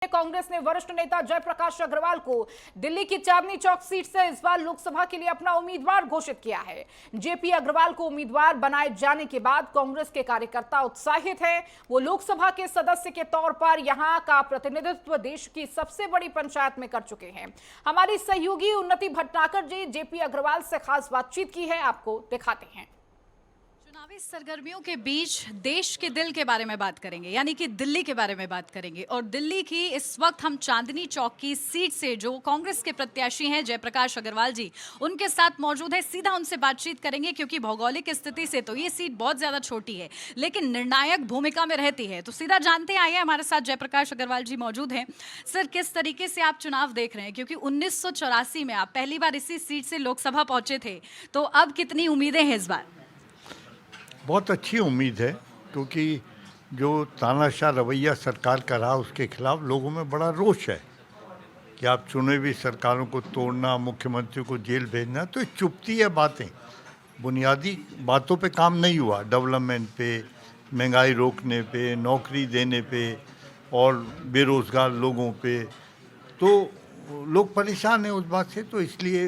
कांग्रेस ने वरिष्ठ नेता जयप्रकाश अग्रवाल को दिल्ली की चांदनी चौक सीट से इस बार लोकसभा के लिए अपना उम्मीदवार घोषित किया है। जेपी अग्रवाल को उम्मीदवार बनाए जाने के बाद कांग्रेस के कार्यकर्ता उत्साहित हैं। वो लोकसभा के सदस्य के तौर पर यहां का प्रतिनिधित्व देश की सबसे बड़ी पंचायत में कर चुके हैं। हमारी सहयोगी उन्नति भटनागर जी जेपी अग्रवाल से खास बातचीत की है, आपको दिखाते हैं। चुनावी सरगर्मियों के बीच देश के दिल के बारे में बात करेंगे, यानी कि दिल्ली के बारे में बात करेंगे। और दिल्ली की इस वक्त हम चांदनी चौक की सीट से जो कांग्रेस के प्रत्याशी हैं जयप्रकाश अग्रवाल जी, उनके साथ मौजूद है। सीधा उनसे बातचीत करेंगे क्योंकि भौगोलिक स्थिति से तो ये सीट बहुत ज्यादा छोटी है लेकिन निर्णायक भूमिका में रहती है। तो सीधा जानते आइए, हमारे साथ जयप्रकाश अग्रवाल जी मौजूद हैं। सर, किस तरीके से आप चुनाव देख रहे हैं, क्योंकि 1984 में आप पहली बार इसी सीट से लोकसभा पहुंचे थे, तो अब कितनी उम्मीदें हैं इस बार? बहुत अच्छी उम्मीद है, क्योंकि जो तानाशाह रवैया सरकार का रहा उसके खिलाफ लोगों में बड़ा रोष है कि आप चुने हुई सरकारों को तोड़ना, मुख्यमंत्री को जेल भेजना, तो चुपती है बातें, बुनियादी बातों पे काम नहीं हुआ। डेवलपमेंट पे, महंगाई रोकने पे, नौकरी देने पे और बेरोज़गार लोगों पे, तो लोग परेशान हैं उस बात से। तो इसलिए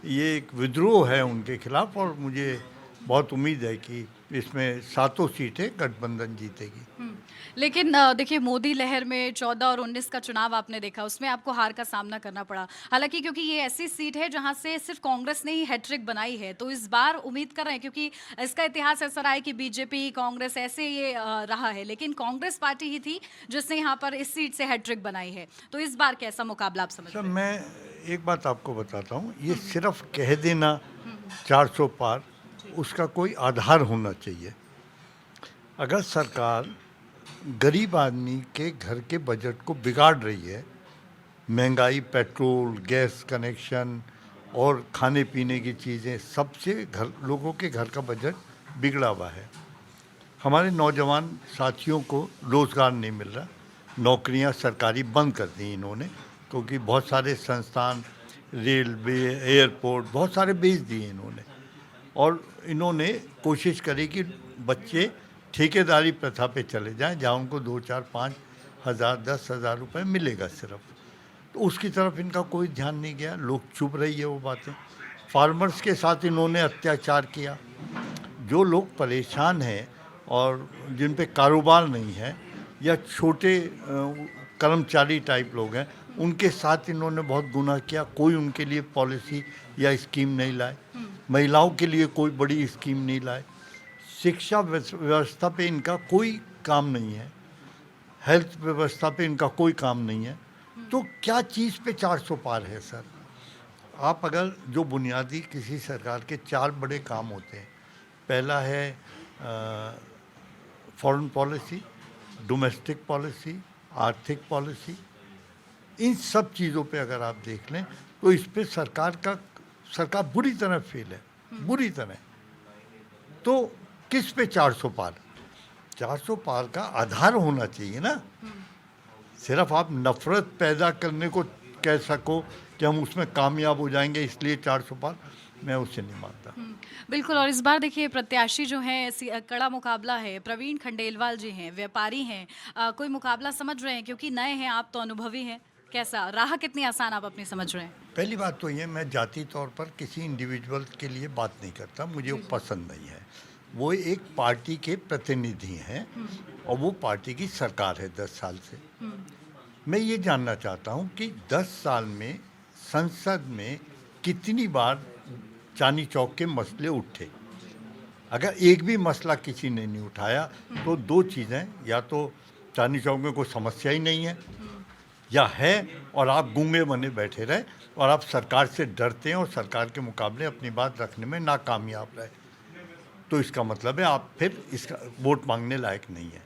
ये एक विद्रोह है उनके खिलाफ और मुझे बहुत उम्मीद है कि इसमें 7 सीटें गठबंधन जीतेगी। लेकिन देखिए, मोदी लहर में 14 और 19 का चुनाव आपने देखा, उसमें आपको हार का सामना करना पड़ा। हालांकि क्योंकि ये ऐसी सीट है जहां से सिर्फ कांग्रेस ने ही हैट्रिक बनाई है, तो इस बार उम्मीद कर रहे हैं, क्योंकि इसका इतिहास ऐसा रहा है कि बीजेपी कांग्रेस ऐसे ये रहा है, लेकिन कांग्रेस पार्टी ही थी जिसने यहाँ पर इस सीट से हैट्रिक बनाई है। तो इस बार कैसा मुकाबला आप समझ रहे हैं? मैं एक बात आपको बताता हूँ, ये सिर्फ कह देना 400 पार, उसका कोई आधार होना चाहिए। अगर सरकार गरीब आदमी के घर के बजट को बिगाड़ रही है, महंगाई, पेट्रोल, गैस कनेक्शन और खाने पीने की चीज़ें, सबसे लोगों के घर का बजट बिगड़ा हुआ है। हमारे नौजवान साथियों को रोज़गार नहीं मिल रहा, नौकरियां सरकारी बंद कर दी इन्होंने, क्योंकि बहुत सारे संस्थान, रेलवे, एयरपोर्ट, बहुत सारे बेच दिए इन्होंने। और इन्होंने कोशिश करी कि बच्चे ठेकेदारी प्रथा पे चले जाएं, जहाँ उनको 2, 4, 5 हज़ार, 10 हज़ार रुपये मिलेगा सिर्फ। तो उसकी तरफ इनका कोई ध्यान नहीं गया, लोग चुप रही है वो बातें। फार्मर्स के साथ इन्होंने अत्याचार किया। जो लोग परेशान हैं और जिन पे कारोबार नहीं है या छोटे कर्मचारी टाइप लोग हैं, उनके साथ इन्होंने बहुत गुनाह किया। कोई उनके लिए पॉलिसी या स्कीम नहीं लाए, महिलाओं के लिए कोई बड़ी स्कीम नहीं लाए, शिक्षा व्यवस्था पे इनका कोई काम नहीं है, हेल्थ व्यवस्था पे इनका कोई काम नहीं है। तो क्या चीज़ पे 400 पार है सर? आप अगर जो बुनियादी किसी सरकार के 4 बड़े काम होते हैं, पहला है फॉरेन पॉलिसी, डोमेस्टिक पॉलिसी, आर्थिक पॉलिसी, इन सब चीज़ों पे अगर आप देख लें तो इस पे सरकार बुरी तरह फेल है, बुरी तरह। तो किस पे 400 पार? 400 पार का आधार होना चाहिए ना। सिर्फ आप नफरत पैदा करने को कह सको कि हम उसमें कामयाब हो जाएंगे इसलिए 400 पार, मैं उससे नहीं मानता। बिल्कुल। और इस बार देखिए, प्रत्याशी जो हैं, कड़ा मुकाबला है। प्रवीण खंडेलवाल जी हैं, व्यापारी हैं। कोई मुकाबला समझ रहे हैं, क्योंकि नए हैं आप तो अनुभवी हैं? कैसा राह, कितनी आसान आप अपनी समझ रहे हैं? पहली बात तो ये, मैं जाति तौर पर किसी इंडिविजुअल के लिए बात नहीं करता, मुझे वो पसंद नहीं है। वो एक पार्टी के प्रतिनिधि हैं और वो पार्टी की सरकार है 10 साल से। मैं ये जानना चाहता हूँ कि 10 साल में संसद में कितनी बार चांदनी चौक के मसले उठे। अगर एक भी मसला किसी ने नहीं उठाया तो 2 चीज़ें, या तो चांदनी चौक में कोई समस्या ही नहीं है, या है और आप गूंगे बने बैठे रहे और आप सरकार से डरते हैं और सरकार के मुकाबले अपनी बात रखने में नाकामयाब रहे, तो इसका मतलब है आप फिर इसका वोट मांगने लायक नहीं है।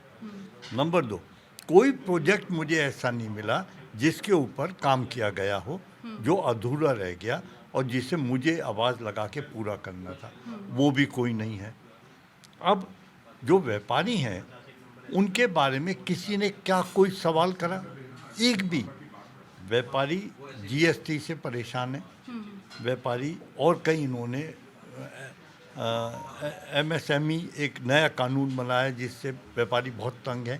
नंबर 2, कोई प्रोजेक्ट मुझे ऐसा नहीं मिला जिसके ऊपर काम किया गया हो, जो अधूरा रह गया और जिसे मुझे आवाज़ लगा के पूरा करना था, वो भी कोई नहीं है। अब जो व्यापारी हैं उनके बारे में किसी ने क्या कोई सवाल करा? एक भी व्यापारी जीएसटी से परेशान है, व्यापारी, और कई इन्होंने एमएसएमई एक नया कानून बनाया जिससे व्यापारी बहुत तंग है।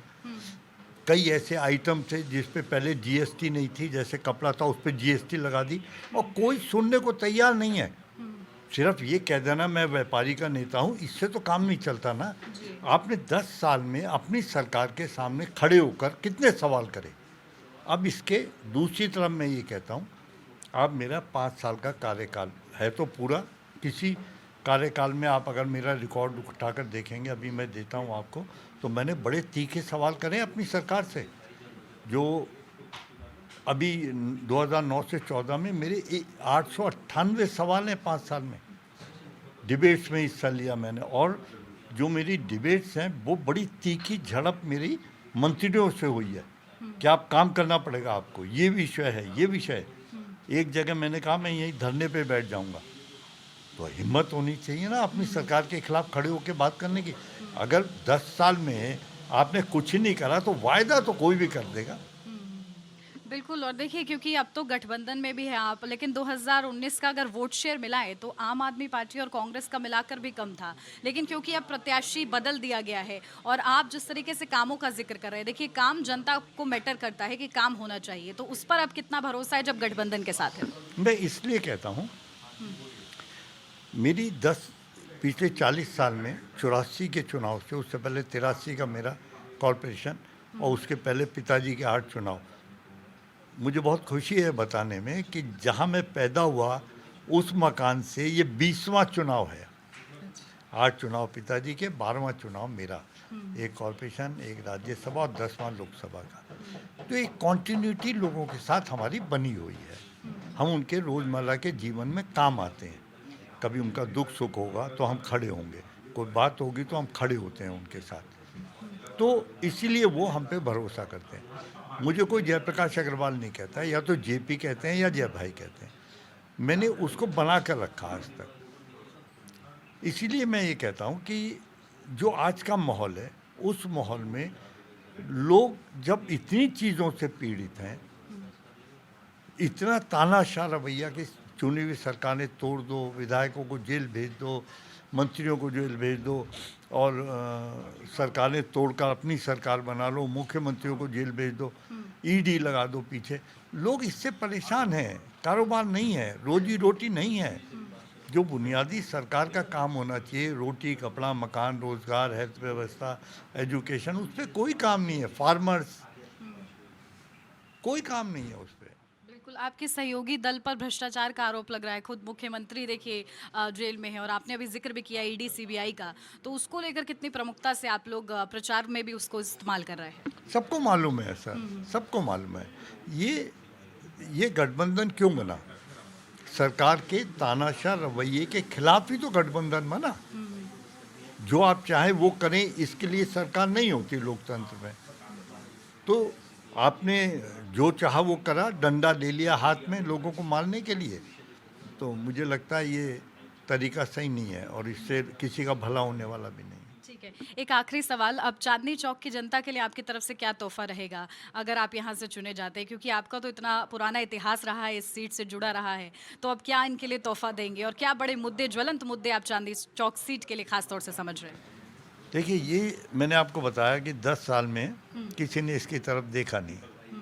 कई ऐसे आइटम थे जिस पे पहले जीएसटी नहीं थी, जैसे कपड़ा था उस पर जीएसटी लगा दी, और कोई सुनने को तैयार नहीं है। सिर्फ ये कह देना मैं व्यापारी का नेता हूँ, इससे तो काम नहीं चलता ना। आपने 10 साल में अपनी सरकार के सामने खड़े होकर कितने सवाल करे। अब इसके दूसरी तरफ मैं ये कहता हूँ, अब मेरा 5 साल का कार्यकाल है तो पूरा, किसी कार्यकाल में आप अगर मेरा रिकॉर्ड उठाकर देखेंगे, अभी मैं देता हूँ आपको, तो मैंने बड़े तीखे सवाल करे अपनी सरकार से। जो अभी 2009 से 14 में मेरे 898 सवाल हैं 5 साल में। डिबेट्स में हिस्सा लिया मैंने, और जो मेरी डिबेट्स हैं वो बड़ी तीखी झड़प मेरी मंत्रियों से हुई है कि आप काम करना पड़ेगा आपको, ये विषय है, ये विषय है। एक जगह मैंने कहा मैं यही धरने पे बैठ जाऊंगा। तो हिम्मत होनी चाहिए ना अपनी सरकार के खिलाफ खड़े होकर बात करने की। अगर 10 साल में आपने कुछ ही नहीं करा तो वायदा तो कोई भी कर देगा। बिल्कुल। और देखिए, क्योंकि अब तो गठबंधन में भी है आप, लेकिन 2019 का अगर वोट शेयर मिलाए तो आम आदमी पार्टी और कांग्रेस का मिलाकर भी कम था, लेकिन क्योंकि अब प्रत्याशी बदल दिया गया है और आप जिस तरीके से कामों का जिक्र कर रहे हैं, देखिए काम जनता को मैटर करता है कि काम होना चाहिए, तो उस पर अब कितना भरोसा है जब गठबंधन के साथ है? मैं इसलिए कहता हूँ, मेरी पिछले 40 साल में 84 के चुनाव से, उससे पहले 83 का मेरा कॉरपोरेशन, और उसके पहले पिताजी के 8 चुनाव, मुझे बहुत खुशी है बताने में कि जहाँ मैं पैदा हुआ उस मकान से ये 20वां चुनाव है। 8 चुनाव पिताजी के, 12वां चुनाव मेरा, एक कॉरपोरेशन, एक राज्यसभा और 10वां लोकसभा का। तो एक कॉन्टिन्यूटी लोगों के साथ हमारी बनी हुई है। हम उनके रोज़मर्रा के जीवन में काम आते हैं। कभी उनका दुख सुख होगा तो हम खड़े होंगे, कोई बात होगी तो हम खड़े होते हैं उनके साथ। तो इसीलिए वो हम पे भरोसा करते हैं। मुझे कोई जयप्रकाश अग्रवाल नहीं कहता है, या तो जेपी कहते हैं या जय भाई कहते हैं। मैंने उसको बना कर रखा आज तक। इसीलिए मैं ये कहता हूँ कि जो आज का माहौल है, उस माहौल में लोग जब इतनी चीज़ों से पीड़ित हैं, इतना तानाशाह रवैया कि चुनी हुई सरकार ने तोड़ दो, विधायकों को जेल भेज दो, मंत्रियों को जेल भेज दो, और सरकार ने तोड़कर अपनी सरकार बना लो, मुख्यमंत्रियों को जेल भेज दो, ईडी लगा दो पीछे। लोग इससे परेशान हैं, कारोबार नहीं है, रोजी रोटी नहीं है। जो बुनियादी सरकार का काम होना चाहिए, रोटी कपड़ा मकान रोजगार हेल्थ व्यवस्था एजुकेशन, उस पर कोई काम नहीं है। फार्मर्स, कोई काम नहीं है उस पर। बिल्कुल, आपके सहयोगी दल पर भ्रष्टाचार का आरोप लग रहा है। खुद मुख्यमंत्री देखिए जेल में है, और आपने अभी जिक्र भी किया ईडी सीबीआई का, तो उसको लेकर कितनी प्रमुखता से आप लोग प्रचार में भी उसको इस्तेमाल कर रहे हैं? सबको मालूम है सर, सबको मालूम है। ये गठबंधन क्यों बना? सरकार के तानाशाह रवैये के खिलाफ ही तो गठबंधन बना। जो आप चाहें वो करें, इसके लिए सरकार नहीं होती लोकतंत्र में। तो आपने जो चाहा वो करा, डंडा ले लिया हाथ में लोगों को मारने के लिए। तो मुझे लगता है ये तरीका सही नहीं है, और इससे किसी का भला होने वाला भी नहीं। ठीक है, एक आखिरी सवाल, अब चांदनी चौक की जनता के लिए आपकी तरफ से क्या तोहफा रहेगा अगर आप यहाँ से चुने जाते हैं? क्योंकि आपका तो इतना पुराना इतिहास रहा है, इस सीट से जुड़ा रहा है, तो अब क्या इनके लिए तोहफा देंगे, और क्या बड़े मुद्दे, ज्वलंत मुद्दे आप चांदनी चौक सीट के लिए खास तौर से समझ रहे हैं? देखिए, ये मैंने आपको बताया कि 10 साल में किसी ने इसकी तरफ देखा नहीं,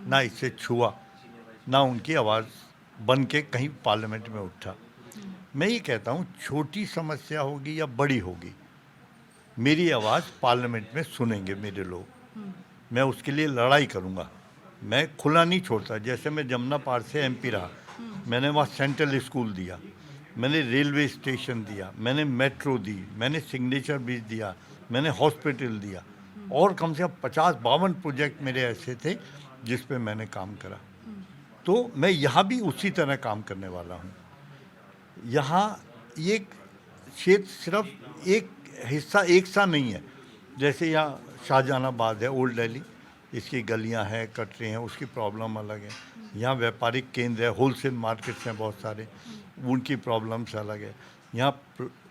ना इससे छुआ, ना उनकी आवाज़ बन के कहीं पार्लियामेंट में उठा। मैं ये कहता हूँ, छोटी समस्या होगी या बड़ी होगी, मेरी आवाज़ पार्लियामेंट में सुनेंगे मेरे लोग। मैं उसके लिए लड़ाई करूँगा, मैं खुला नहीं छोड़ता। जैसे मैं जमुना पार से एमपी रहा, मैंने वहाँ सेंट्रल स्कूल दिया, मैंने रेलवे स्टेशन दिया, मैंने मेट्रो दी, मैंने सिग्नेचर ब्रिज दिया, मैंने हॉस्पिटल दिया, और कम से कम 50-52 प्रोजेक्ट मेरे ऐसे थे जिस पे मैंने काम करा। तो मैं यहाँ भी उसी तरह काम करने वाला हूँ। यहाँ ये क्षेत्र सिर्फ एक हिस्सा एक सा नहीं है। जैसे यहाँ शाहजहानाबाद है, ओल्ड दिल्ली, इसकी गलियाँ हैं, कटरे हैं, उसकी प्रॉब्लम अलग है। यहाँ व्यापारिक केंद्र है, होलसेल मार्केट्स हैं बहुत सारे, उनकी प्रॉब्लम्स अलग है। यहाँ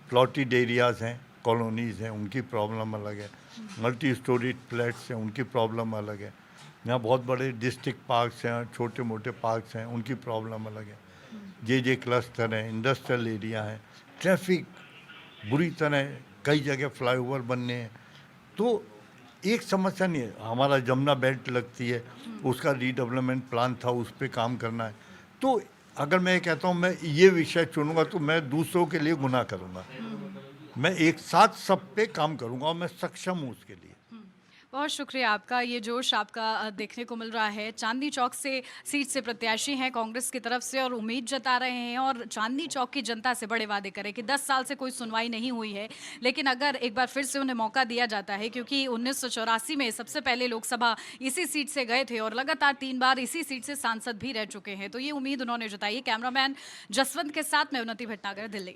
प्लॉटेड एरियाज़ हैं, कॉलोनीज़ हैं, उनकी प्रॉब्लम अलग है। मल्टी स्टोरी फ्लैट्स हैं, उनकी प्रॉब्लम अलग है। यहाँ बहुत बड़े डिस्ट्रिक्ट पार्क्स हैं, छोटे मोटे पार्क्स हैं, उनकी प्रॉब्लम अलग है। जे क्लस्टर हैं, इंडस्ट्रियल एरिया है, ट्रैफिक बुरी तरह, कई जगह फ्लाईओवर बनने हैं। तो एक समस्या नहीं है, हमारा जमुना बेल्ट लगती है, उसका रीडेवलपमेंट प्लान था, उस पर काम करना है। तो अगर मैं कहता हूँ मैं ये विषय चुनूंगा तो मैं दूसरों के लिए गुनाह करूँगा। मैं एक साथ सब पे काम करूँगा और मैं सक्षम हूँ उसके लिए। बहुत शुक्रिया आपका। ये जोश आपका देखने को मिल रहा है। चांदनी चौक से सीट से प्रत्याशी हैं कांग्रेस की तरफ से और उम्मीद जता रहे हैं और चांदनी चौक की जनता से बड़े वादे करें कि 10 साल से कोई सुनवाई नहीं हुई है, लेकिन अगर एक बार फिर से उन्हें मौका दिया जाता है, क्योंकि 1984 में सबसे पहले लोकसभा इसी सीट से गए थे और लगातार 3 बार इसी सीट से सांसद भी रह चुके हैं, तो ये उम्मीद उन्होंने जताई। कैमरामैन जसवंत के साथ मैं उन्नति भटनागर, दिल्ली।